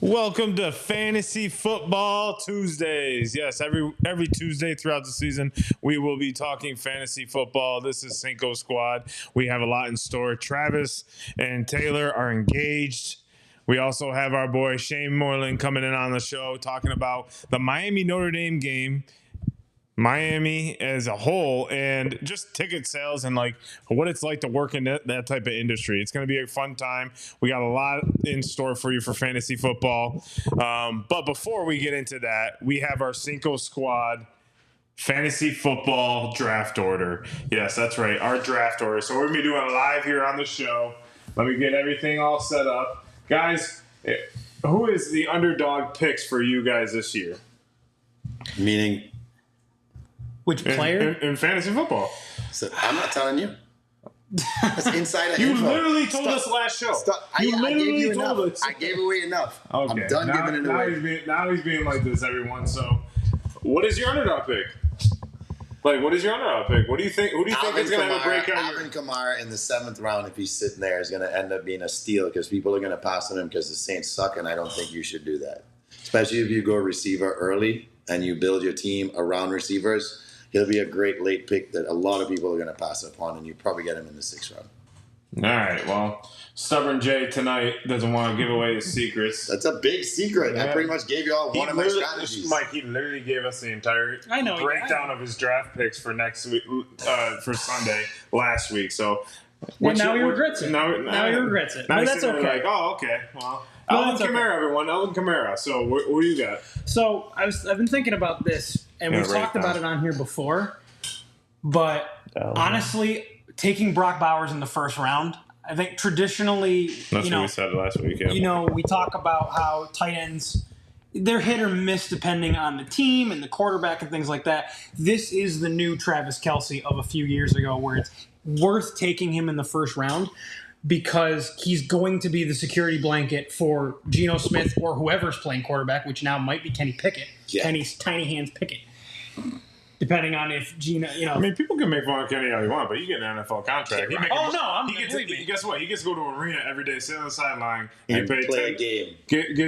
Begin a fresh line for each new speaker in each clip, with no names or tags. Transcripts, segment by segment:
Welcome to Fantasy Football Tuesdays. Yes, every Tuesday throughout the season, we will be talking fantasy football. This is Cinco Squad. We have a lot in store. Travis and Taylor are engaged. We also have our boy Shane Moreland coming in on the show talking about the Miami Notre Dame game, Miami as a whole, and just ticket sales and like what it's like to work in that type of industry. It's going to be a fun time. We got a lot in store for you for fantasy football. But before we get into that, we have our Cinco Squad fantasy football draft order. Yes, that's right, our draft order. So we're going to be doing live here on the show. Let me get everything all set up. Guys, who is the underdog picks for you guys this year?
Meaning...
Which player?
In fantasy football.
So I'm not telling you. That's insider
You
info.
literally told us last show.
I gave you
told
enough.
us.
I gave away enough.
Okay.
I'm done giving it away.
Now he's being like this, everyone. So, what is your underdog pick? Like, what is your underdog pick? What do you think? Who do you think is going to have a breakout?
Alvin Kamara in the 7th round, if he's sitting there, is going to end up being a steal because people are going to pass on him because the Saints suck, and I don't think you should do that. Especially if you go receiver early and you build your team around receivers. He'll be a great late pick that a lot of people are going to pass upon, and you probably get him in the 6th round.
All right. Well, Stubborn Jay tonight doesn't want to give away his secrets.
That's a big secret. Yeah. I pretty much gave you all one of my strategies.
Mike, he literally gave us the entire breakdown of his draft picks for next week, for Sunday last week. So,
now he regrets it. Now he regrets it. But that's okay.
Like, oh, okay. Well, Alvin Kamara, everyone. Alvin Kamara. So, what do you got?
So, I've been thinking about this, and we've talked about it on here before. But honestly, taking Brock Bowers in the 1st round, I think traditionally,
that's what we said last week. Yeah.
We talk about how tight ends, they're hit or miss depending on the team and the quarterback and things like that. This is the new Travis Kelce of a few years ago, where it's worth taking him in the 1st round, because he's going to be the security blanket for Geno Smith or whoever's playing quarterback, which now might be Kenny Pickett. Yeah. Kenny's tiny hands Pickett. Depending on if Geno,
I mean, people can make fun of Kenny all you want, but you get an NFL contract. Guess what? He gets to go to an arena every day, sit on the sideline,
and play a game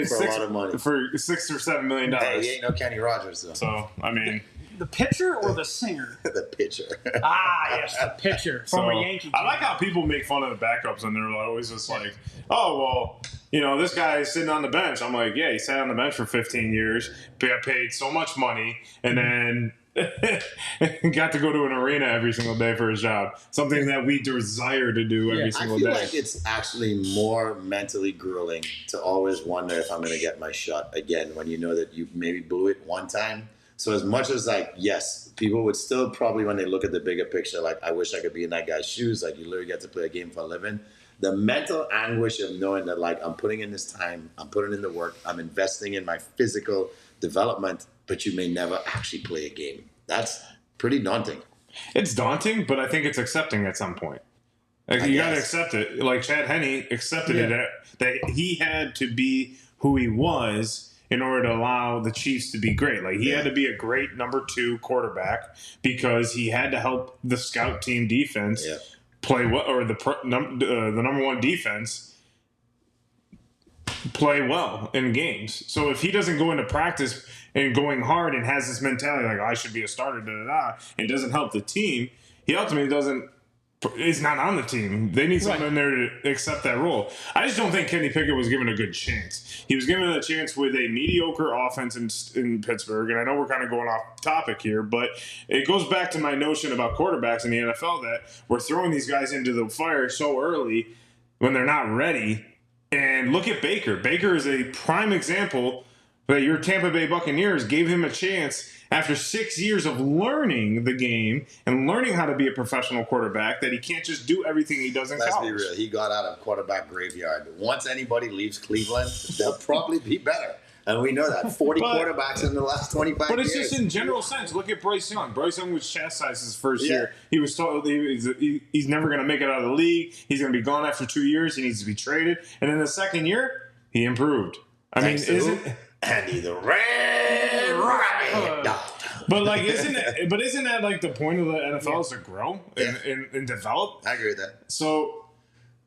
for a lot of money.
For $6 or $7 million.
Hey, he ain't no Kenny Rogers, though.
So, I mean...
The pitcher or the singer?
The pitcher.
Yes, the pitcher. Former Yankee.
I like how people make fun of the backups, and they're always just like, oh, well, this guy is sitting on the bench. I'm like, yeah, he sat on the bench for 15 years, got paid so much money, and then got to go to an arena every single day for his job. Something that we desire to do every single day.
I feel like it's actually more mentally grueling to always wonder if I'm going to get my shot again when you know that you maybe blew it one time. So as much as yes, people would still probably, when they look at the bigger picture, like, I wish I could be in that guy's shoes. Like, you literally get to play a game for a living. The mental anguish of knowing that, I'm putting in this time, I'm putting in the work, I'm investing in my physical development, but you may never actually play a game. That's pretty daunting.
It's daunting, but I think it's accepting at some point. You got to accept it. Like Chad Henne accepted it, that he had to be who he was in order to allow the Chiefs to be great. Like, he had to be a great number 2 quarterback because he had to help the scout team defense play well, or the number 1 defense play well in games. So if he doesn't go into practice and going hard and has this mentality like, I should be a starter, and doesn't help the team, he ultimately is not on the team. They need someone in there to accept that role. I just don't think Kenny Pickett was given a good chance. He was given a chance with a mediocre offense in Pittsburgh, and I know we're kind of going off topic here, but it goes back to my notion about quarterbacks in the NFL that we're throwing these guys into the fire so early when they're not ready. And look at Baker. Baker is a prime example that your Tampa Bay Buccaneers gave him a chance after 6 years of learning the game and learning how to be a professional quarterback, that he can't just do everything he does in college.
Let's be real. He got out of quarterback graveyard. Once anybody leaves Cleveland, they'll probably be better. And we know that. 40 quarterbaks in the last 25 years.
But it's just in general sense. Look at Bryce Young. Bryce Young was chastised his first year. He was told he's never going to make it out of the league. He's going to be gone after 2 years. He needs to be traded. And then the second year, he improved.
Andy the Red Rabbit.
But isn't that like the point of the NFL is to grow and develop?
I agree with that.
So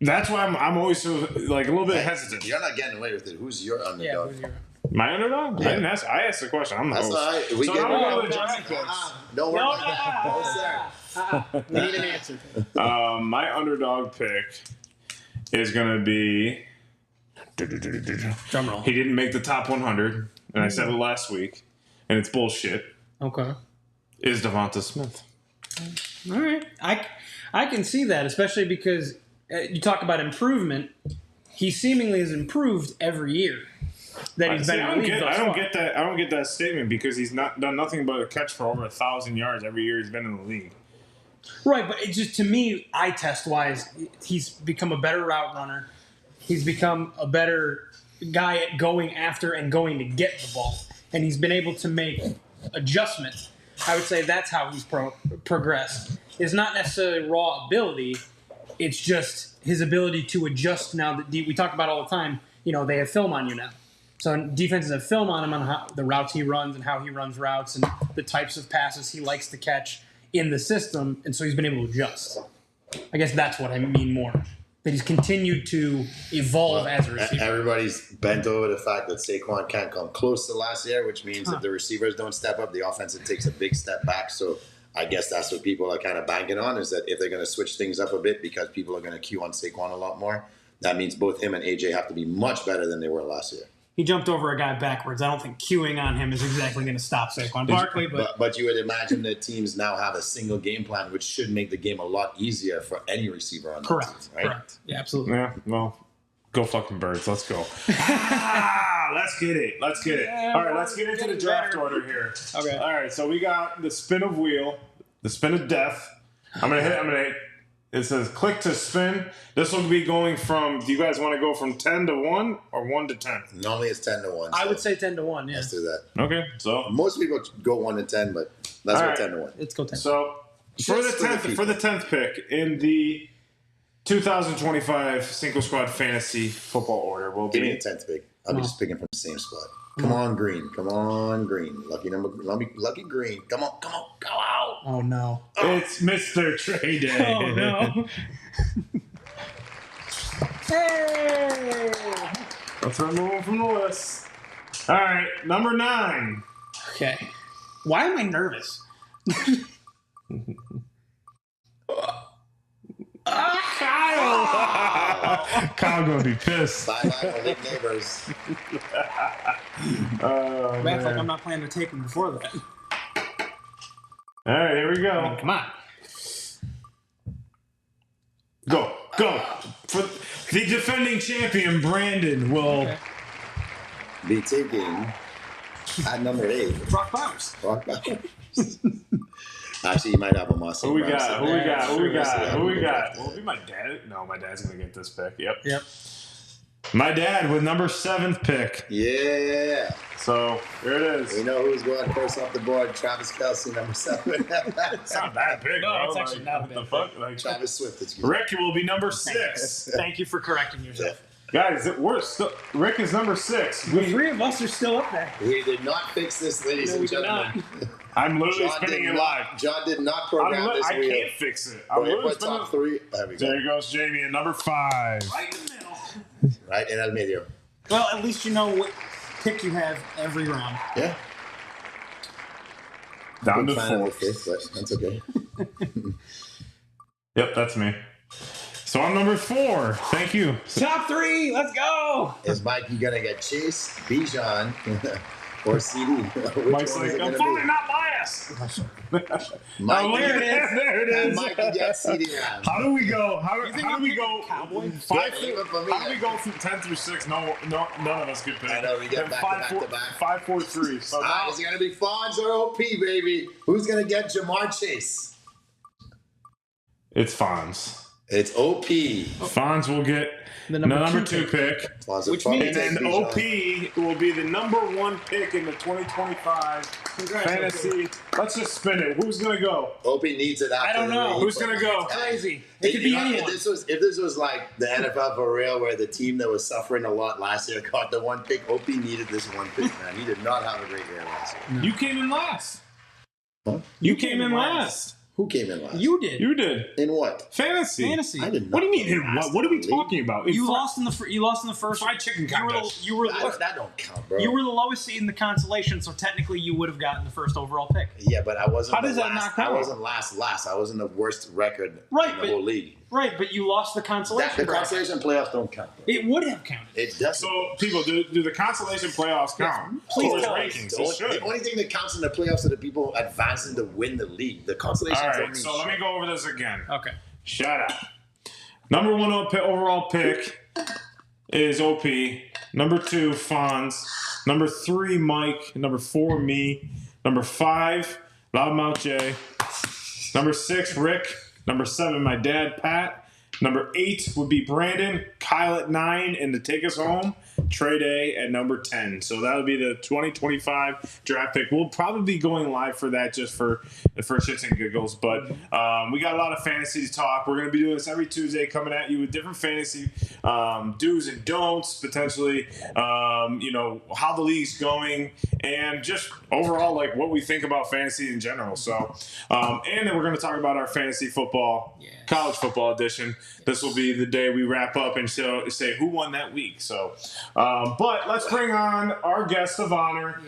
That's why I'm always so, like, a little bit hesitant.
You're not getting away with it. Who's your underdog?
Yeah, who's your...
My underdog?
Yeah.
I asked the question. I'm the
That's
host.
all right. We
So
get
now we go to the draft picks.
Don't worry about that. No, sir.
We need an answer.
My underdog pick is going to be...
Drum roll.
He didn't make the top 100, and I said it last week, and it's bullshit,
Okay.
is Devonta Smith.
All right. I can see that, especially because you talk about improvement. He seemingly has improved every year that he's been in the league.
I don't get that. I don't get that statement because he's not done nothing but a catch for over 1,000 yards every year he's been in the league.
Right, but it just, to me, eye test wise, he's become a better route runner. He's become a better guy at going after and going to get the ball, and he's been able to make adjustments. I would say that's how he's progressed. It's not necessarily raw ability. It's just his ability to adjust now that we talk about all the time. You know, they have film on you now. So defenses have film on him on how the routes he runs and how he runs routes and the types of passes he likes to catch in the system. And so he's been able to adjust. I guess that's what I mean more. That he's continued to evolve as a receiver.
Everybody's bent over the fact that Saquon can't come close to last year, which means if the receivers don't step up, the offense takes a big step back. So I guess that's what people are kind of banking on, is that if they're going to switch things up a bit because people are going to queue on Saquon a lot more, that means both him and AJ have to be much better than they were last year.
He jumped over a guy backwards. I don't think queuing on him is exactly going to stop Saquon Barkley.
But you would imagine that teams now have a single game plan, which should make the game a lot easier for any receiver on the team, right?
Correct. Yeah, absolutely.
Yeah, well, go fucking Birds. Let's go. Let's get it.
Yeah,
All right, let's get into the draft order here.
Okay.
All right, so we got the spin of wheel, the spin of death. I'm gonna hit. It says click to spin. This will be going from. Do you guys want to go from 10 to 1 or 1 to 10?
Normally it's 10 to 1.
I would say 10 to 1, yeah.
Let's do that.
Okay, so
Most people go 1 to 10, but let's go 10 to 1.
Let's go 10.
So for the 10th pick in the 2025 Cinco Squad Fantasy Football Order will
Give me
be
the 10th pick. I'll be just picking from the same spot. Come on, Green. Come on, Green. Lucky Green. Come on. Go out.
Oh, no.
it's Mr. Trey Day.
Oh, no. Hey!
Let's remove from the list. All right, number 9.
Okay. Why am I nervous?
Kyle. Kyle gonna be pissed.
Bye-bye, my big neighbors.
Oh,
That's like
man.
I'm not planning to take him before that.
All right, here we go.
Come on.
Go. For the defending champion, Brandon will.
Be taking at number 8.
Brock Bowers.
Actually, you might have a muscle.
Who we got? Who we got?
Yeah.
Will it be my dad? No, my dad's gonna get this pick. Yep. My dad with number 7th pick.
Yeah.
So here it is.
We know who's going first off the board. Travis Kelce, number 7.
It's not a bad pick.
No,
bro.
it's actually not a
what
bad
the fuck? Like,
Travis Swift. Excuse me.
Rick will be number 6.
Thank you for correcting yourself.
Guys, Rick is number 6.
The 3 of us are still up there.
We did not fix this, ladies and gentlemen.
I'm literally
John
spinning
did
it live.
John did not program this
I
wheel.
can't fix it. I'm
Wait,
literally
put
spinning
top 3. There we go.
There goes Jamie at number 5.
Right in the middle.
Right in el medio.
Well, at least you know what pick you have every round.
Yeah.
Down to
Big fan of
4.
the 5th, but that's okay.
Yep, that's me. So I'm number 4. Thank you.
Top 3. Let's go.
Is Mikey gonna get Chase, Bijan, or CD?
Mike's like, I'm fine, not biased.
Mikey,
there it is. There it
and
is.
Mikey gets CD now.
How do we go? How do we go?
Cowboy?
5
Yeah, even for me.
How do we go from 10 through 6? No, none of us could pick.
I know, we get
And
back to back to back.
5, 4, 3. So now,
Is it gonna be Fonz or OP, baby? Who's gonna get Jamar Chase?
it's Fonz.
It's OP.
Fonz will get
The
the number 2 pick.
Fonz
Which
will
means-
And
probably
then
take
OP will be the number 1 pick in the 2025 fantasy. Let's just spin it. Who's gonna go?
Bijan. OP needs it after
I don't
the
know.
way he
Who's
played.
gonna go?
Crazy.
Hey,
It could be
you know,
anyone.
If this was like the NFL for real, where the team that was suffering a lot last year got the 1 pick, OP needed this 1 pick, man. He did not have a great year last year.
You came in last.
Huh?
You came in last.
Who came in last?
You did.
You did.
In what?
Fantasy.
I did not.
What do you mean?
come
In
last
what? What are we
in the league.
talking about?
You lost in the you lost in the first
fried chicken contest.
You were
That don't count, bro.
you were the lowest seed in the consolation, so technically you would have gotten the first overall pick.
Yeah, but I wasn't.
How does
the
that
last,
not count?
I wasn't last. I wasn't the worst record
Right,
in the
but-
whole league.
Right, but you lost the consolation.
The
bracket.
consolation playoffs don't count. Bro.
It would have counted.
It doesn't.
So, people, do the consolation playoffs count?
Please
Towards
tell us.
rankings.
The
It
only,
should.
the only thing that counts in the playoffs are the people advancing to win the league. The consolations
All
don't
right,
mean
so let me
shit.
go over this again.
Okay.
Shut up. Number 1 overall pick is OP. Number 2, Fonz. Number 3, Mike. Number 4, me. Number 5, Loudmouth J. Number 6, Rick. Number 7, my dad, Pat. Number 8 would be Brandon. Kyle at 9, and to take us home, Trey Day at number 10. So that would be the 2025 draft pick. We'll probably be going live for that just for shits and giggles. But we got a lot of fantasy to talk. We're going to be doing this every Tuesday, coming at you with different fantasy do's and don'ts, potentially, how the league's going, and just overall, like, what we think about fantasy in general. So, and then we're going to talk about our fantasy football, college football edition. This will be the day we wrap up and say who won that week. So, but let's bring on our guest of honor,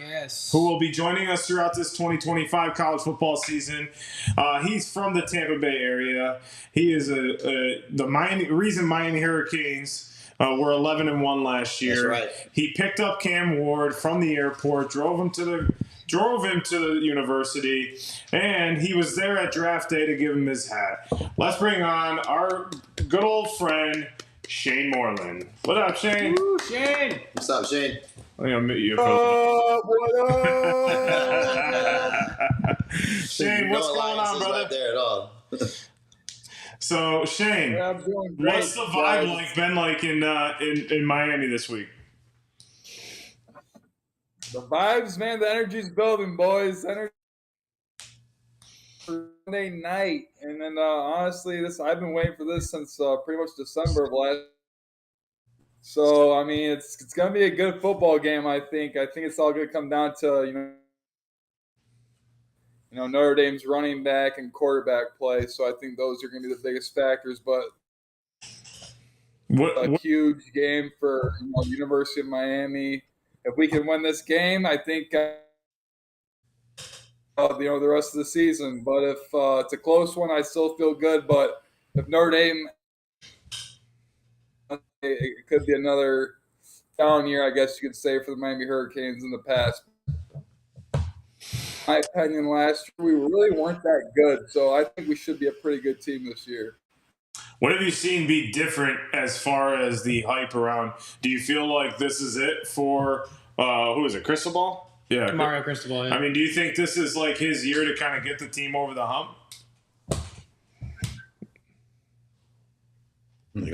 who will be joining us throughout this 2025 college football season. He's from the Tampa Bay area. He is the Miami Hurricanes were 11-1 last year.
That's right.
He picked up Cam Ward from the airport, drove him to the university, and he was there at draft day to give him his hat. Let's bring on our good old friend, Shane Moreland. What up, Shane?
Woo, Shane.
What's up, Shane?
I'm going to mute you.
What up?
Shane, what's going on, brother?
Not there at all.
So, Shane,
Yeah, I'm doing great.
what's the vibe been like in Miami this week?
The vibes, man. The energy's building, boys. Energy Sunday night, and then honestly, I've been waiting for this since pretty much December of last. So I mean, it's gonna be a good football game. I think it's all gonna come down to Notre Dame's running back and quarterback play. So I think those are gonna be the biggest factors. But a huge game for the University of Miami. If we can win this game, I think the rest of the season. But if it's a close one, I still feel good. But if Notre Dame, it could be another down year, I guess you could say, for the Miami Hurricanes in the past. In my opinion, last year we really weren't that good. So I think we should be a pretty good team this year.
What have you seen be different as far as the hype around? Do you feel like this is it for who is it? Cristobal? Yeah,
Mario Cristobal. Yeah.
I mean, do you think this is like his year to kind of get the team over the hump?
You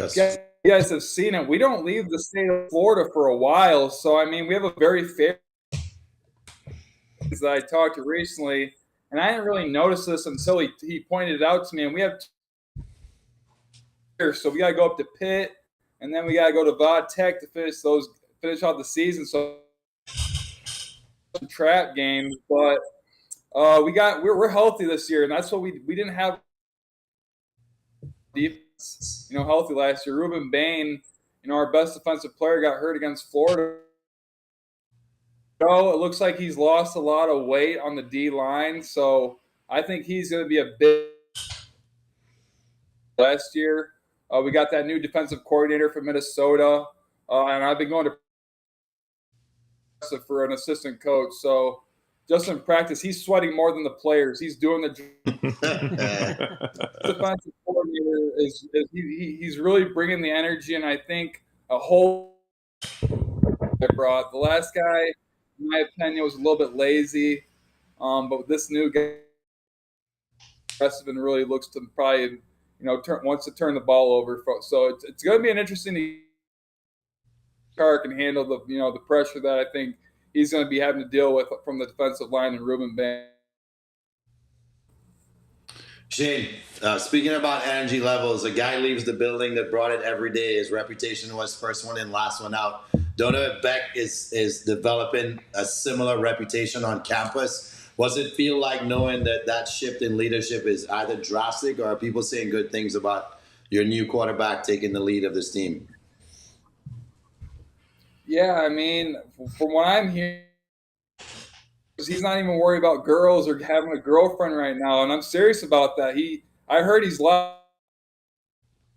guys have seen it. We don't leave the state of Florida for a while, so I mean, we have a very fair. That I talked to recently, and I didn't really notice this until he pointed it out to me. And we have so we got to go up to Pitt, and then we got to go to Vod Tech to finish out the season. So trap games, but we're healthy this year, and that's what we didn't have defense, healthy last year. Ruben Bain, our best defensive player, got hurt against Florida. So it looks like he's lost a lot of weight on the D line, so I think he's going to be a big last year. We got that new defensive coordinator from Minnesota, and I've been going to for an assistant coach. So just in practice, he's sweating more than the players. He's doing the defensive coordinator he's really bringing the energy, and I think a whole brought the last guy, in my opinion, was a little bit lazy, but with this new guy, really looks to probably wants to turn the ball over. So it's going to be an interesting. Carr can handle the pressure that I think he's going to be having to deal with from the defensive line and Ruben Bain.
Shane, speaking about energy levels, a guy leaves the building that brought it every day. His reputation was first one in, last one out. Don't know if Beck is developing a similar reputation on campus, What's it feel like knowing that shift in leadership is either drastic, or are people saying good things about your new quarterback taking the lead of this team?
Yeah, I mean, from what I'm hearing, he's not even worried about girls or having a girlfriend right now, and I'm serious about that. I heard he's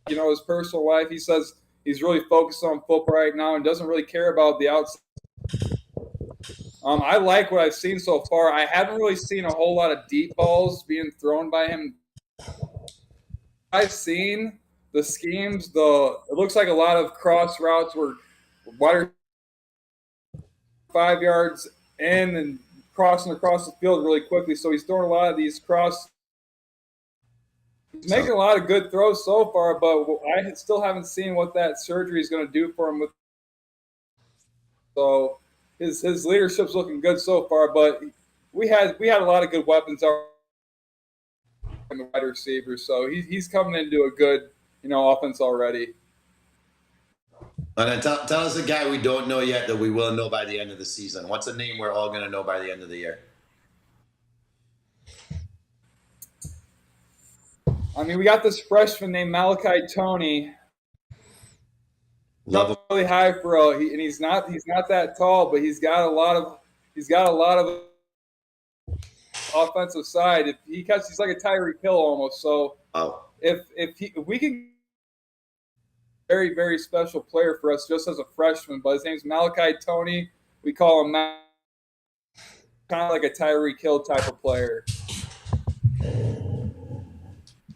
his personal life. He says he's really focused on football right now and doesn't really care about the outside. I like what I've seen so far. I haven't really seen a whole lot of deep balls being thrown by him. I've seen the schemes. It looks like a lot of cross routes were wider 5 yards in and crossing across the field really quickly. So he's throwing a lot of these cross. He's making a lot of good throws so far, but I still haven't seen what that surgery is going to do for him. So his leadership's looking good so far, but we had a lot of good weapons in the wide receivers. So he's coming into a good offense already.
And then tell us a guy we don't know yet that we will know by the end of the season. What's a name we're all going to know by the end of the year?
I mean, we got this freshman named Malachi Tony.
Love him.
Really high for and he's not that tall, but he's got a lot of offensive side. If he catches, he's like a Tyreek Hill almost. So if we can, very very special player for us just as a freshman. But his name's Malachi Tony. We call him kind of like a Tyreek Hill type of player.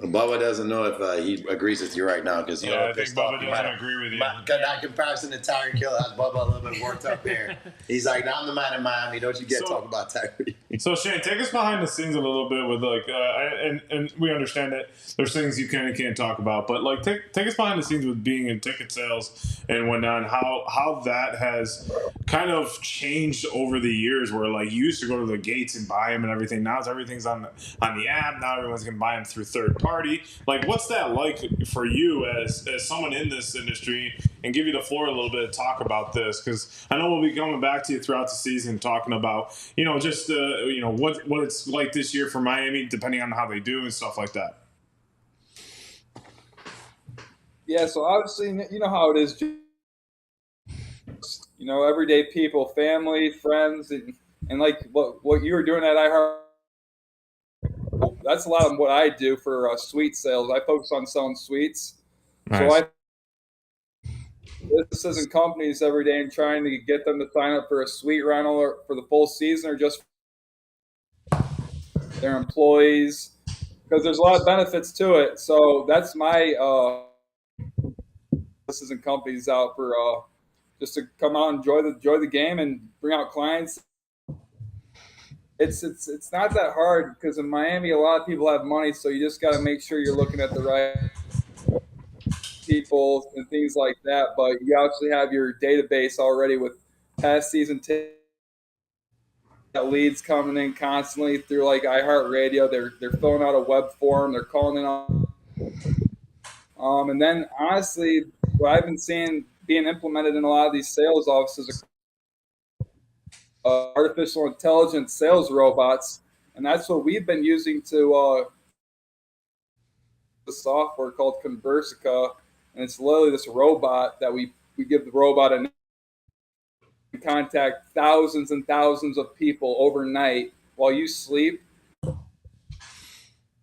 Bubba doesn't know if he agrees with you right now because
I think Bubba doesn't agree with you.
That comparison to Tyreek Hill has Bubba a little bit worked up here. He's like, "Now I'm the man in Miami. Don't you get talking about Tyreek?"
So Shane, take us behind the scenes a little bit with and we understand that there's things you can and can't talk about, but like take us behind the scenes with being in ticket sales and whatnot, and how that has kind of changed over the years. Where like you used to go to the gates and buy them and everything. Now everything's on the app. Now everyone's gonna buy them through third party. Like, what's that like for you as someone in this industry? And give you the floor a little bit to talk about this, because I know we'll be coming back to you throughout the season talking about just what it's like this year for Miami, depending on how they do and stuff like that.
Yeah, so obviously you know how it is. Everyday people, family, friends, and like what you were doing at iHeart. That's a lot of what I do for suite sales. I focus on selling suites. Nice. So I businesses and companies every day and trying to get them to sign up for a suite rental or for the full season or just their employees, because there's a lot of benefits to it. So that's my businesses and companies out for just to come out and enjoy the game and bring out clients. It's not that hard because in Miami a lot of people have money, so you just got to make sure you're looking at the right people and things like that. But you obviously have your database already with past season leads coming in constantly through like iHeartRadio. They're filling out a web form. They're calling in on. And then honestly, what I've been seeing being implemented in a lot of these sales offices are artificial intelligence sales robots, and that's what we've been using to the software called Conversica, and it's literally this robot that we give the robot a contact thousands and thousands of people overnight while you sleep,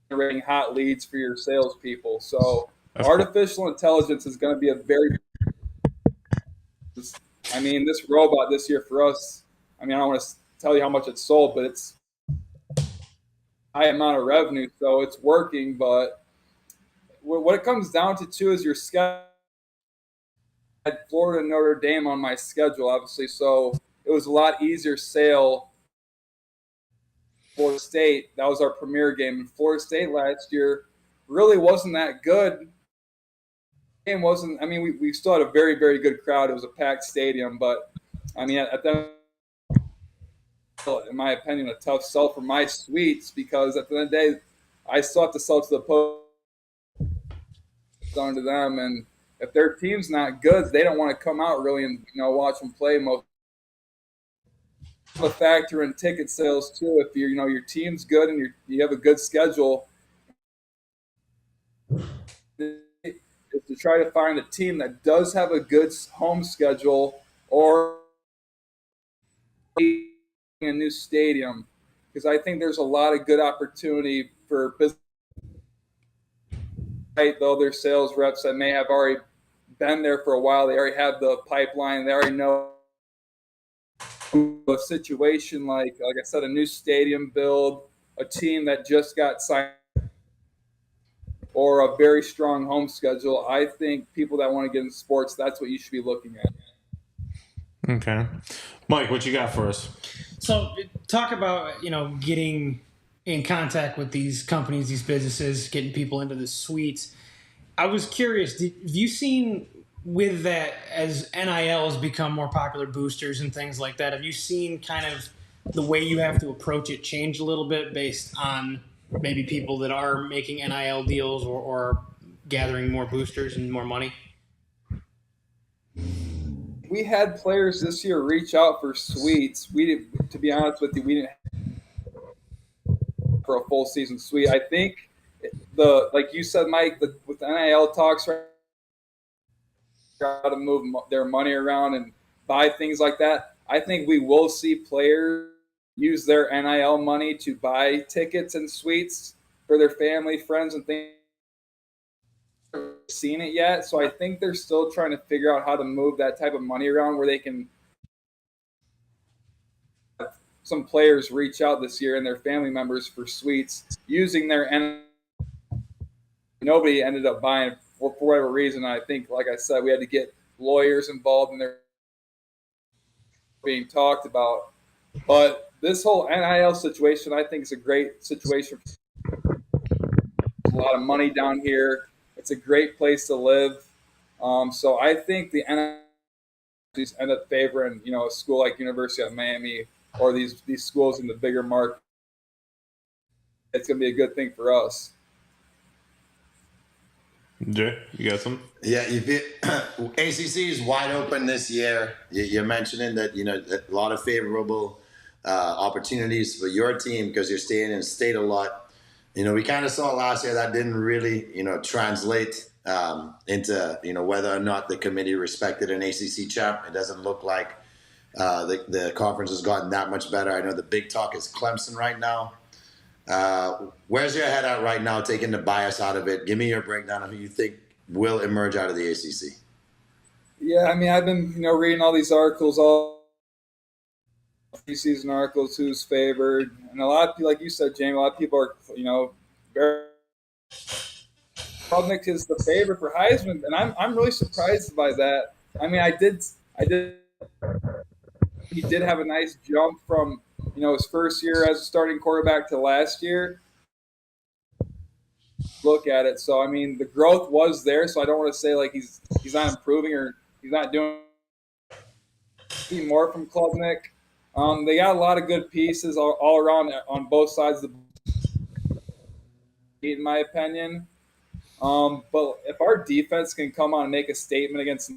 generating hot leads for your salespeople. So artificial intelligence is going to be a very, this robot this year for us, I don't want to tell you how much it's sold, but it's a high amount of revenue, so it's working. But what it comes down to too is your schedule. I had Florida and Notre Dame on my schedule, obviously, so it was a lot easier sale. Florida State, that was our premier game. And Florida State last year really wasn't that good. Game wasn't. We still had a very very good crowd. It was a packed stadium, but at the in my opinion, a tough sell for my suites because at the end of the day, I still have to sell to the post on to them, and if their team's not good, they don't want to come out really and watch them play most. a factor in ticket sales too. If your team's good and you have a good schedule, is to try to find a team that does have a good home schedule or a new stadium, because I think there's a lot of good opportunity for business. Though their sales reps that may have already been there for a while, they already have the pipeline, they already know a situation like I said, a new stadium build, a team that just got signed, or a very strong home schedule. I think people that want to get into sports, that's what you should be looking at.
Okay. Mike, what you got for us?
So talk about, getting in contact with these companies, these businesses, getting people into the suites. I was curious, have you seen with that, as NIL has become more popular, boosters and things like that, have you seen kind of the way you have to approach it change a little bit based on maybe people that are making NIL deals or gathering more boosters and more money?
We had players this year reach out for suites. To be honest with you, we didn't for a full season suite. I think like you said, Mike, with the NIL talks right now, to move their money around and buy things like that, I think we will see players use their NIL money to buy tickets and suites for their family, friends, and things. Seen it yet, so I think they're still trying to figure out how to move that type of money around where they can have some players reach out this year and their family members for suites using their nobody ended up buying for whatever reason. I think, like I said, we had to get lawyers involved and they're being talked about. But this whole NIL situation, I think, is a great situation. There's a lot of money down here. It's a great place to live. So I think the NIL end up favoring, a school like University of Miami or these schools in the bigger market. It's going to be a good thing for us.
Jay, you got some?
Yeah, ACC is wide open this year. You're mentioning that a lot of favorable opportunities for your team because you're staying in state a lot. We kind of saw last year that didn't really translate into whether or not the committee respected an ACC champ. It doesn't look like the conference has gotten that much better. I know the big talk is Clemson right now. Where's your head at right now, taking the bias out of it? Give me your breakdown of who you think will emerge out of the ACC.
Yeah, I mean, I've been reading all these articles, all preseason articles, who's favored, and a lot of people, like you said, Jamie, a lot of people are very. Klubnik is the favorite for Heisman, and I'm really surprised by that. I mean, I did. He did have a nice jump from his first year as a starting quarterback to last year. Look at it. So I mean, the growth was there. So I don't want to say like he's not improving or he's not doing more from Klubnik. They got a lot of good pieces all around on both sides of the, in my opinion. But if our defense can come on and make a statement against,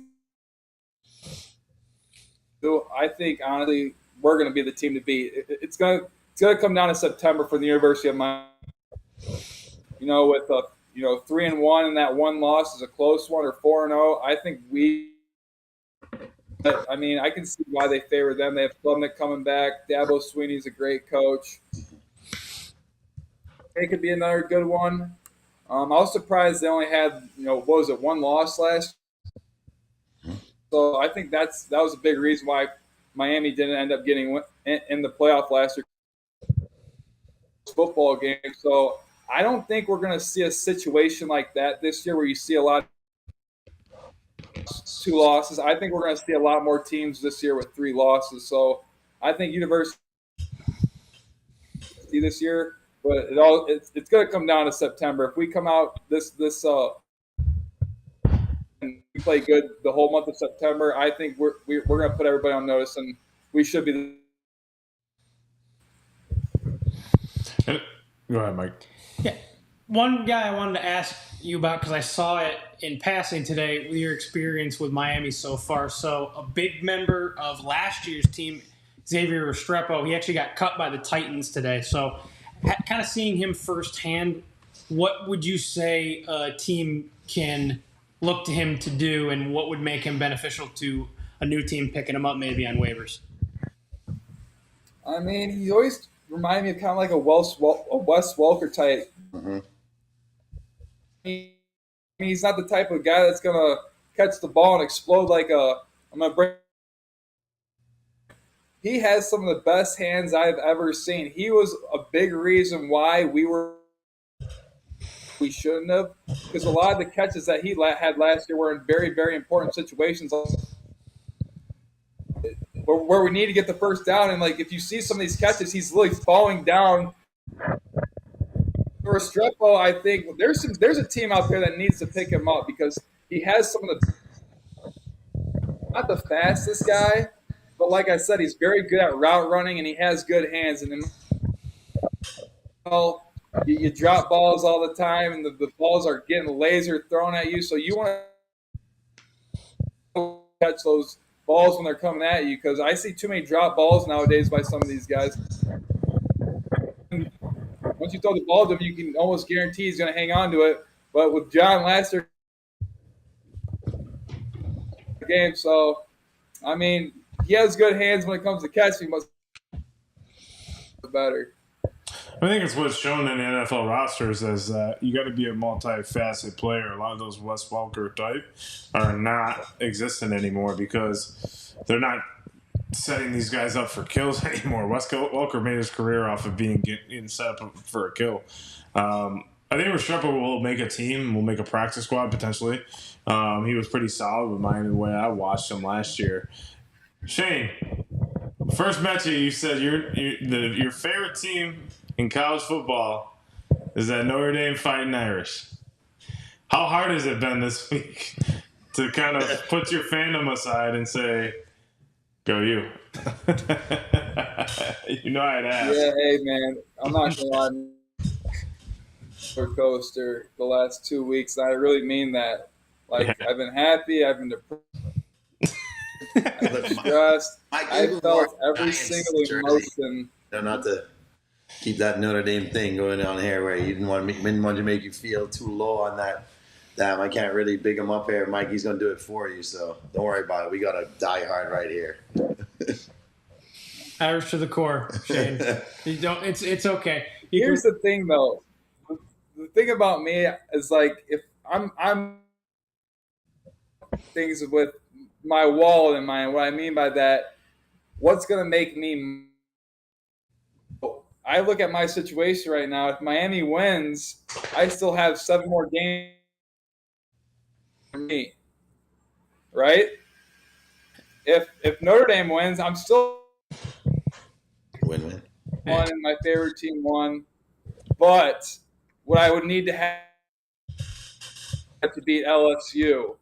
I think honestly we're going to be the team to beat. It's going to come down to September for the University of Miami. With 3-1 and that one loss is a close one, or 4-0. I think I can see why they favor them. They have Klubnik coming back. Dabo Swinney's a great coach. It could be another good one. I was surprised they only had, what was it, one loss last year. So I think that was a big reason why Miami didn't end up getting in the playoff last year. Football game. So I don't think we're going to see a situation like that this year where you see a lot of 2 losses. I think we're going to see a lot more teams this year with 3 losses. So I think University this year, but it's going to come down to September. If we come out this and we play good the whole month of September, I think we're going to put everybody on notice, and we should be.
Go ahead, Mike.
Yeah. One guy I wanted to ask you about, because I saw it in passing today, with your experience with Miami so far. So a big member of last year's team Xavier Restrepo. He actually got cut by the Titans today. So kind of seeing him firsthand, what would you say a team can look to him to do, and what would make him beneficial to a new team picking him up maybe on waivers?
I mean, he always reminded me of kind of like a Wes Welker type.
Mm-hmm.
He's not the type of guy that's going to catch the ball and explode like I'm going to bring. He has some of the best hands I've ever seen. He was a big reason why we shouldn't have, because a lot of the catches that he had last year were in very, very important situations where we need to get the first down. And like, if you see some of these catches, he's literally falling down. For Restrepo, I think there's a team out there that needs to pick him up because he has some of the, not the fastest guy, but like I said, he's very good at route running and he has good hands. And then, you drop balls all the time, and the balls are getting laser thrown at you. So you want to catch those balls when they're coming at you, because I see too many drop balls nowadays by some of these guys. Once you throw the ball to him, you can almost guarantee he's going to hang on to it. But with John Laster game, so I mean, he has good hands when it comes to catching, but better.
I think it's what's shown in the NFL rosters is that you got to be a multifaceted player. A lot of those Wes Welker type are not existent anymore because they're not setting these guys up for kills anymore. Wes Welker made his career off of getting set up for a kill. I think Restrepo will make a team, will make a practice squad potentially. He was pretty solid with Miami the way I watched him last year. Shane, first met you said your favorite team in college football is that Notre Dame Fighting Irish. How hard has it been this week to kind of put your fandom aside and say, go you? You know I'd ask.
Yeah, hey, man, I'm not going to lie. Roller coaster the last 2 weeks. I really mean that. Like, yeah. I've been happy. I've been depressed. I felt every single emotion.
Not to keep that Notre Dame thing going on here where you didn't want to make you feel too low on that. Damn, I can't really big him up here. Mikey's going to do it for you, so don't worry about it. We got a die hard right here.
Irish to the core, Shane. You don't. It's okay.
Here's the thing, though. The thing about me is, like, if I'm things with my wallet in mind. What I mean by that, what's going to make me? I look at my situation right now. If Miami wins, I still have 7 more games for me, right? If Notre Dame wins, I'm still
win-win.
One, and my favorite team won. But what I would need to have to beat LSU.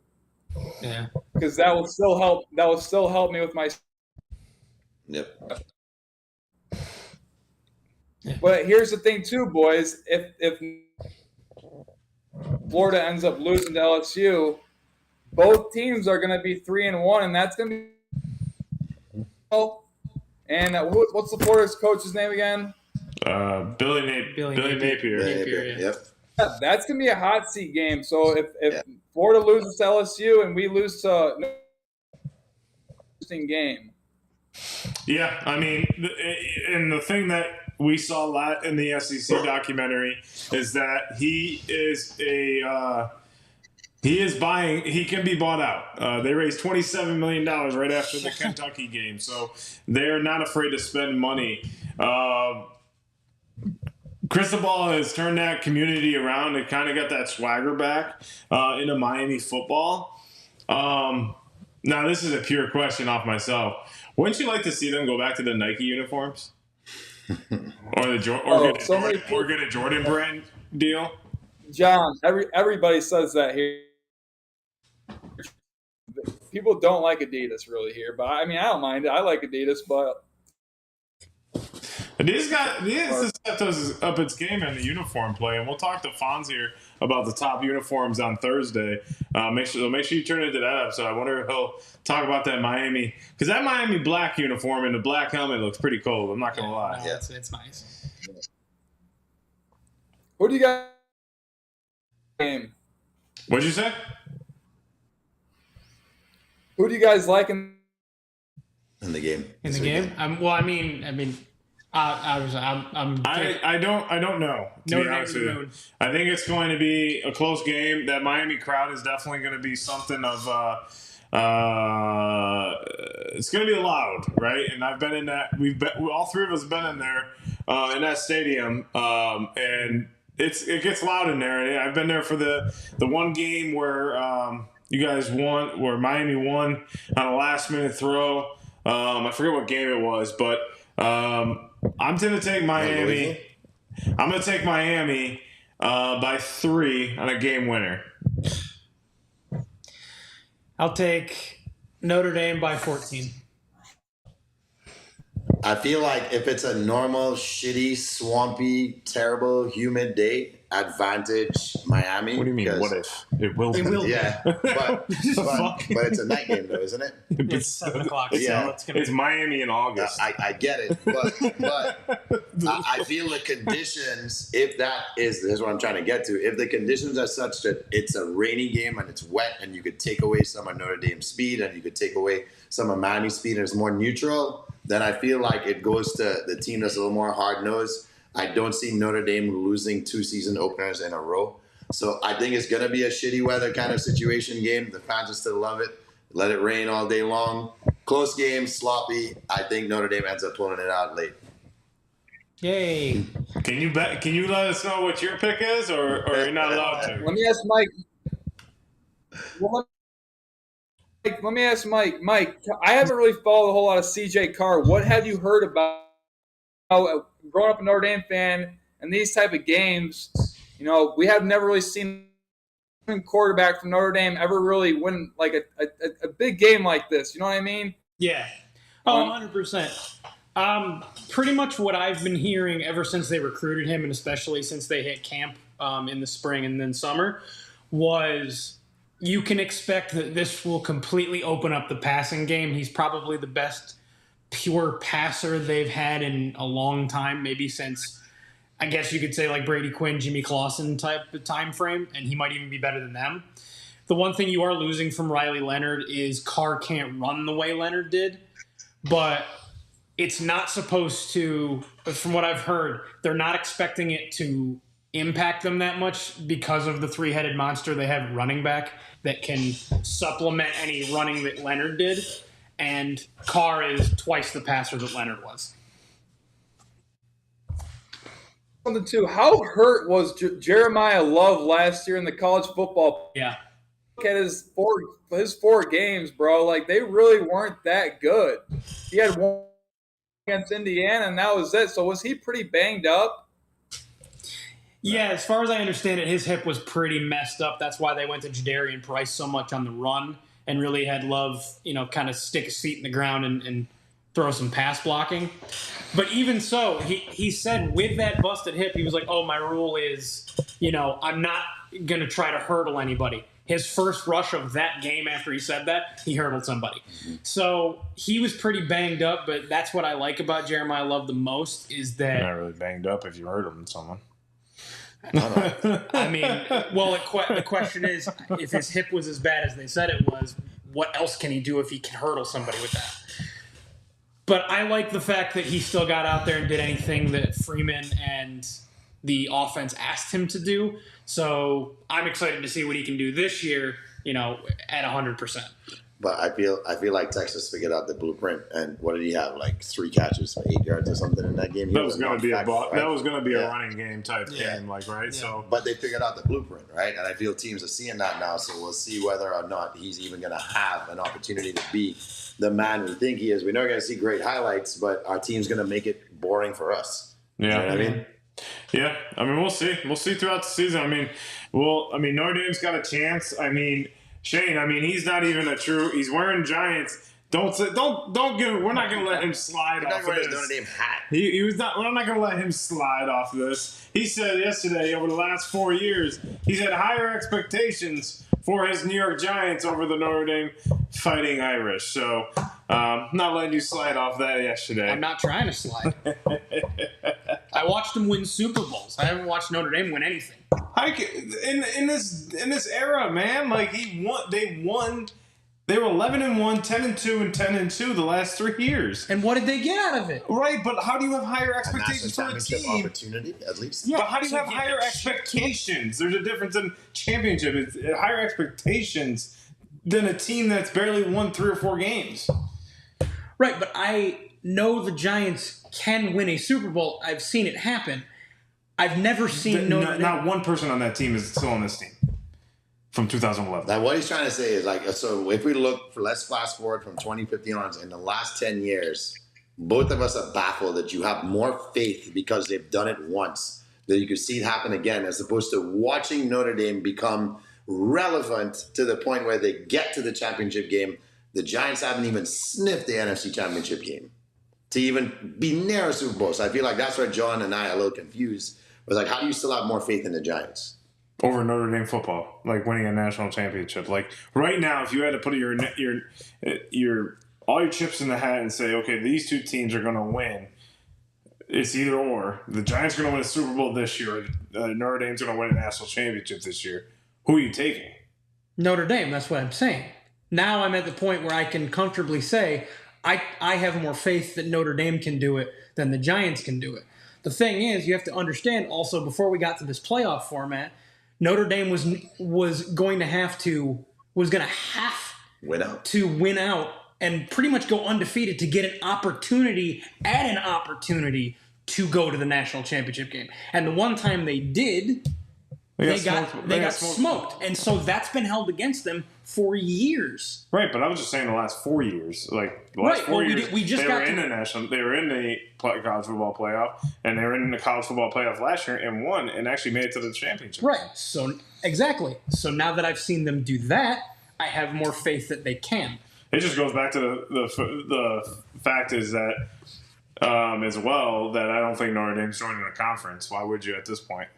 Yeah,
because that will still help. That will still help me with my.
Yep.
But here's the thing, too, boys. If Florida ends up losing to LSU, both teams are going to be 3-1, and that's going to be. And what's the Florida's coach's name again?
Billy Napier.
Yep.
Yeah, that's going to be a hot seat game. So if Florida loses to LSU and we lose to interesting game.
Yeah, I mean, and the thing that we saw a lot in the SEC documentary is that he can be bought out. They raised $27 million right after the Kentucky game, so they're not afraid to spend money. Cristobal has turned that community around and kind of got that swagger back into Miami football. Now, this is a pure question off myself. Wouldn't you like to see them go back to the Nike uniforms? Or get a Jordan brand deal?
John, everybody says that here. People don't like Adidas really here, but I mean, I don't mind it. I like Adidas, but
These to step up its game in the uniform play, and we'll talk to Fonz here about the top uniforms on Thursday. Make sure you turn into that episode. I wonder if he'll talk about that Miami, because that Miami black uniform and the black helmet looks pretty cool. I'm not gonna lie.
No, it's nice.
Who do you got? Game.
What'd you say?
Who do you guys like in
the game?
In the game? I
don't know. To be honest with you, I think it's going to be a close game. That Miami crowd is definitely going to be something of. It's going to be loud, right? And I've been in that. All three of us have been in there, in that stadium, and it gets loud in there. And I've been there for the one game where you guys won, where Miami won on a last minute throw. I forget what game it was, but I'm going to take Miami. I'm going to take Miami by 3 on a game winner.
I'll take Notre Dame by 14.
I feel like if it's a normal, shitty, swampy, terrible, humid day, advantage Miami.
What do you mean? What if it will?
It will.
Yeah, but it's a night game though, isn't it?
It's 7 o'clock.
Yeah,
so
it's Miami in August.
I get it, but I feel the conditions. If here's what I'm trying to get to. If the conditions are such that it's a rainy game and it's wet, and you could take away some of Notre Dame's speed, and you could take away some of Miami's speed, and it's more neutral, then I feel like it goes to the team that's a little more hard nosed. I don't see Notre Dame losing 2 season openers in a row. So I think it's going to be a shitty weather kind of situation game. The fans will still love it. Let it rain all day long. Close game, sloppy. I think Notre Dame ends up pulling it out late.
Yay.
Can you let us know what your pick is, or you're not allowed to?
Let me ask Mike. Let me ask Mike. Mike, I haven't really followed a whole lot of CJ Carr. What have you heard about growing up a Notre Dame fan and these type of games? You know, we have never really seen a quarterback from Notre Dame ever really win like a big game like this. You know what I mean?
Yeah. Oh, 100%. Pretty much what I've been hearing ever since they recruited him, and especially since they hit camp in the spring and then summer, was you can expect that this will completely open up the passing game. He's probably the best pure passer they've had in a long time, maybe since, I guess you could say, like Brady Quinn, Jimmy Clausen type of time frame, and he might even be better than them. The one thing you are losing from Riley Leonard is Carr can't run the way Leonard did, but it's not supposed to, from what I've heard, they're not expecting it to impact them that much because of the 3-headed monster they have running back that can supplement any running that Leonard did. And Carr is twice the passer that Leonard was.
Something too. How hurt was Jeremiah Love last year in the college football?
Yeah.
Look at his four games, bro. Like, they really weren't that good. He had one against Indiana, and that was it. So was he pretty banged up?
Yeah, as far as I understand it, his hip was pretty messed up. That's why they went to Jadarian Price so much on the run and really had Love, kind of stick his feet in the ground and throw some pass blocking. But even so, he said with that busted hip, he was like, my rule is, I'm not going to try to hurdle anybody. His first rush of that game after he said that, he hurdled somebody. So he was pretty banged up, but that's what I like about Jeremiah Love the most is that...
You're not really banged up if you hurdled someone.
I mean, well, the question is, if his hip was as bad as they said it was, what else can he do if he can hurdle somebody with that? But I like the fact that he still got out there and did anything that Freeman and the offense asked him to do. So I'm excited to see what he can do this year, at 100%.
But I feel like Texas figured out the blueprint. And what did he have? Like 3 catches for 8 yards or something in that game.
That was going to be a running game type game, right? Yeah. So,
but they figured out the blueprint, right? And I feel teams are seeing that now. So we'll see whether or not he's even going to have an opportunity to be the man we think he is. We're not going to see great highlights, but our team's going to make it boring for us.
Yeah,
you know what I mean.
Yeah, I mean, we'll see. We'll see throughout the season. I mean, Notre Dame's got a chance. I mean, Shane, he's not even he's wearing Giants Don't give. We're not gonna let him slide off of
his
this.
Notre Dame hat.
He was not. We're not gonna let him slide off of this. He said yesterday, over the last 4 years, he's had higher expectations for his New York Giants over the Notre Dame Fighting Irish. So, not letting you slide off that yesterday.
I'm not trying to slide. I watched him win Super Bowls. I haven't watched Notre Dame win anything.
In this era, man, like they won. They were 11-1, 10-2, and 10-2 the last 3 years.
And what did they get out of it?
Right, but how do you have higher expectations for a
championship
team?
opportunity, at least.
Yeah, but how do you have higher expectations? There's a difference in championship. It's higher expectations than a team that's barely won 3 or 4 games.
Right, but I know the Giants can win a Super Bowl. I've seen it happen. I've never seen
Not one person on that team is still on this team from 2011.
Now, what he's trying to say is, like, so if we look, let's fast forward from 2015 on, in the last 10 years, both of us are baffled that you have more faith because they've done it once, that you could see it happen again, as opposed to watching Notre Dame become relevant to the point where they get to the championship game. The Giants haven't even sniffed the NFC championship game to even be near a Super Bowl. So I feel like that's where John and I are a little confused. But like, how do you still have more faith in the Giants?
Over Notre Dame football, like winning a national championship. Like right now, if you had to put your all your chips in the hat and say, okay, these 2 teams are going to win, it's either or. The Giants are going to win a Super Bowl this year. Notre Dame's going to win a national championship this year. Who are you taking?
Notre Dame. That's what I'm saying. Now I'm at the point where I can comfortably say I have more faith that Notre Dame can do it than the Giants can do it. The thing is, you have to understand also, before we got to this playoff format, Notre Dame was going to have to
Win out.
to win out and pretty much go undefeated to get an opportunity to go to the national championship game. And the one time they did, they got smoked. And so that's been held against them for years.
Right, but I was just saying the last 4 years. Like the last 4 years, they were in the college football playoff, and they were in the college football playoff last year and won, and actually made it to the championship.
Right. So exactly. So now that I've seen them do that, I have more faith that they can.
It just goes back to the fact is that as well that I don't think Notre Dame's joining a conference. Why would you at this point?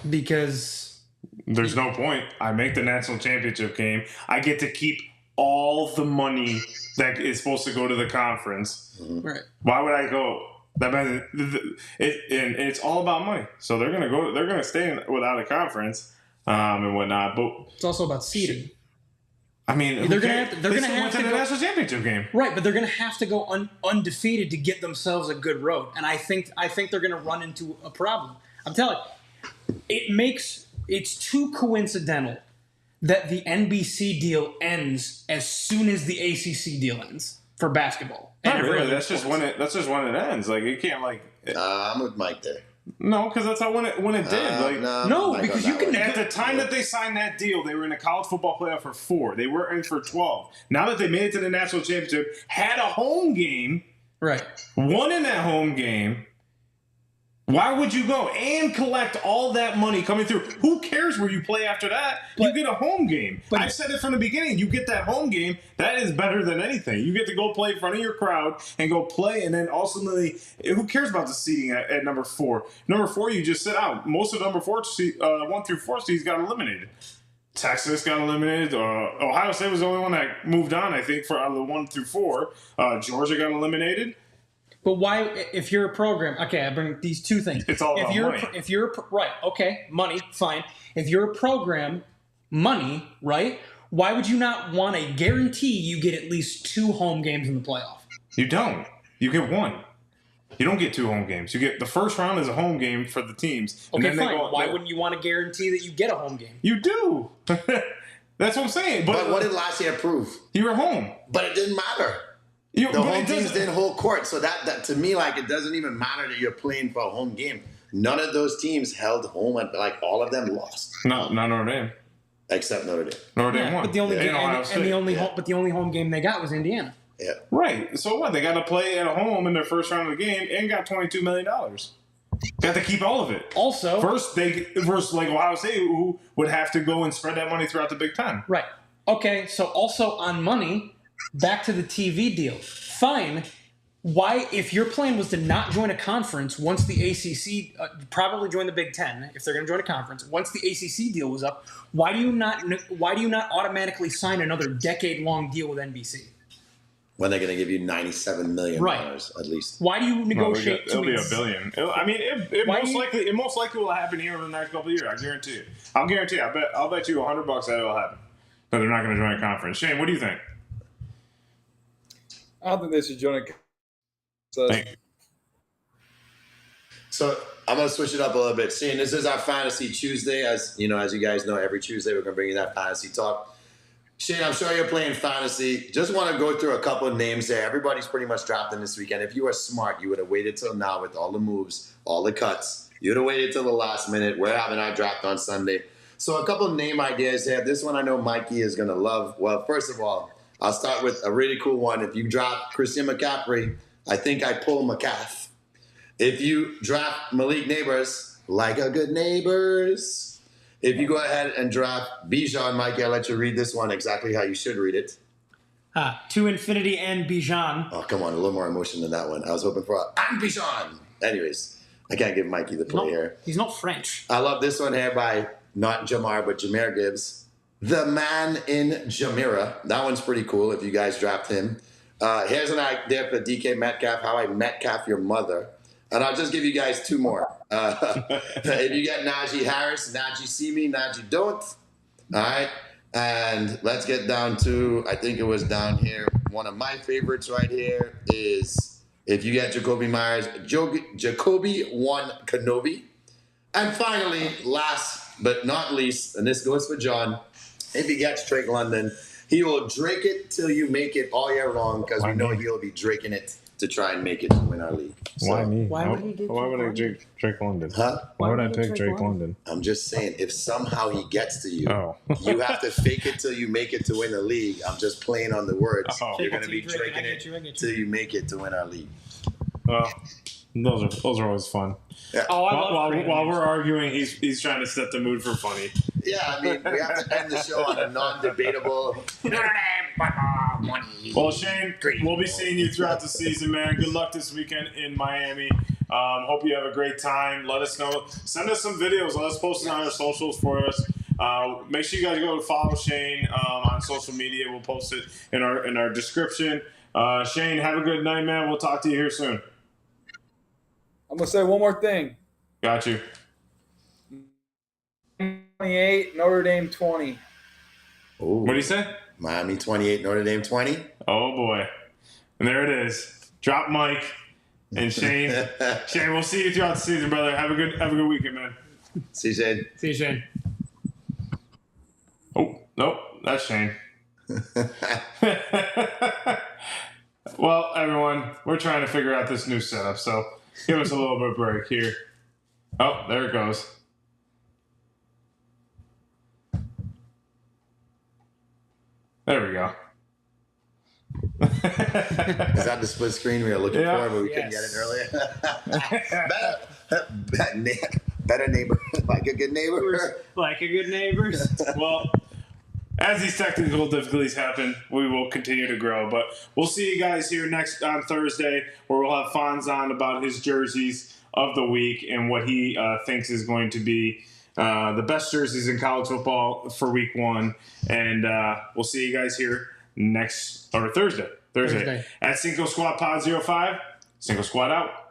Because
there's no point. I make the national championship game. I get to keep all the money that is supposed to go to the conference.
Right.
Why would I go? And it's all about money. So they're gonna go. They're gonna stay without a conference and whatnot. But
it's also about seeding.
I mean,
they're gonna have to
go
the
national championship game,
right? But they're gonna have to go undefeated to get themselves a good road. And I think they're gonna run into a problem. I'm telling you, it's too coincidental that the NBC deal ends as soon as the ACC deal ends for basketball.
Not really. That's just when it ends. Like you can't like.
I'm with Mike there.
No, because that's how when it did. Like
no, because you can.
At the time that they signed that deal, they were in the college football playoff for 4. They were in for 12. Now that they made it to the national championship, had a home game,
right?
Won in that home game. Why would you go and collect all that money coming through? Who cares where you play after that? You get a home game. I said it from the beginning. You get that home game. That is better than anything. You get to go play in front of your crowd and go play, and then ultimately, who cares about the seeding at number 4? Number 4, you just sit out. Most of number 4, 1 through 4 seeds got eliminated. Texas got eliminated. Ohio State was the only one that moved on, I think, for out of the 1 through 4. Georgia got eliminated.
But why, if you're a program, okay, I bring these 2 things.
It's all about money.
Right, okay, money, fine. If you're a program, money, right, why would you not want to guarantee you get at least 2 home games in the playoff?
You don't. You get 1. You don't get 2 home games. You get the first round is a home game for the teams.
Okay, fine. Why wouldn't you want to guarantee that you get a home game?
You do. That's what I'm saying.
But what did last year prove?
You were home.
But it didn't matter. The home teams didn't hold court, so that to me, like, it doesn't even matter that you're playing for a home game. None of those teams held home, and like all of them lost.
No, not Notre Dame,
except Notre Dame.
Notre Dame won.
But the only home game they got was Indiana.
Yeah.
Right. So what? They got to play at home in their first round of the game and got $22 million. Got to keep all of it.
Also,
versus like Ohio State, who would have to go and spread that money throughout the Big Ten.
Right. Okay. So also on money. back to the TV deal. Fine. Why, if your plan was to not join a conference once the ACC, probably join the Big Ten if they're going to join a conference. Once the ACC deal was up, why do you not automatically sign another decade-long deal with NBC?
When they're going to give you $97 million at least.
Why do you negotiate?
It'll be $1 billion. It most likely will happen here over the next couple of years. I guarantee you. I'll bet you $100 that it'll happen. But they're not going to join a conference. Shane, what do you think?
I don't think they should join a conference.
So I'm gonna switch it up a little bit. Seeing this is our Fantasy Tuesday, as you guys know, every Tuesday we're gonna bring you that fantasy talk. Shane, I'm sure you're playing fantasy. Just want to go through a couple of names there. Everybody's pretty much drafting this weekend. If you were smart, you would have waited till now with all the moves, all the cuts. You'd have waited till the last minute. We're having our draft on Sunday. So a couple of name ideas here. This one I know Mikey is gonna love. Well, first of all, I'll start with a really cool one. If you draft Christian McCaffrey, I think I pull McCaff. If you draft Malik Neighbors, like a good neighbors. If you go ahead and draft Bijan, Mikey, I'll let you read this one exactly how you should read it.
To infinity and Bijan.
Oh, come on, a little more emotion than that one. I was hoping for and Bijan. Anyways, I can't give Mikey the play here.
He's not French.
I love this one here by not Jamar, but Jameer Gibbs. The man in Jamira. That one's pretty cool if you guys draft him. Here's an idea for DK Metcalf, how I Metcalf your mother. And I'll just give you guys two more. If you get Najee Harris, Najee see me, Najee don't. All right. And let's get down to, I think it was down here. One of my favorites right here is if you get Jacoby Myers, Jacoby 1 Kenobi. And finally, last but not least, and this goes for John, if he gets Drake London, he will Drake it till you make it all year long because we know he'll be draking it to try and make it to win our league. So,
why me?
Why would he do
Why would I pick Drake London?
Huh?
Why would I pick Drake London?
I'm just saying, if somehow he gets to you,
Oh.
you have to fake it till you make it to win the league. I'm just playing on the words.
Oh.
You're going to be draking it till you make it to win our league.
Those are always fun.
Yeah.
Oh,
While we're arguing, he's trying to set the mood for funny.
Yeah, I mean, we have to end the show on a non-debatable money.
Well, Shane, we'll be seeing you throughout the season, man. Good luck this weekend in Miami. Hope you have a great time. Let us know. Send us some videos. Let us post it on our socials for us. Make sure you guys go to follow Shane on social media. We'll post it in our description. Shane, have a good night, man. We'll talk to you here soon.
I'm going to say one more thing.
Got you.
28, Notre Dame 20.
Ooh.
What do you say?
Miami 28, Notre Dame 20.
Oh, boy. And there it is. Drop Mike and Shane. Shane, we'll see you throughout the season, brother. Have a good weekend, man.
See you, Shane.
See you, Shane.
Oh, nope. That's Shane. Well, everyone, we're trying to figure out this new setup, so give us a little bit of break here. Oh, there it goes. There we go.
Is that the split screen we were looking for, but we couldn't get it earlier? better neighbor, like a good neighbor.
Like a good neighbors.
Well, as these technical difficulties happen, we will continue to grow. But we'll see you guys here next on Thursday, where we'll have Fonz on about his jerseys of the week and what he thinks is going to be the best jerseys in college football for week 1. And we'll see you guys here Thursday. At Cinco Squad Pod 05. Cinco Squad out.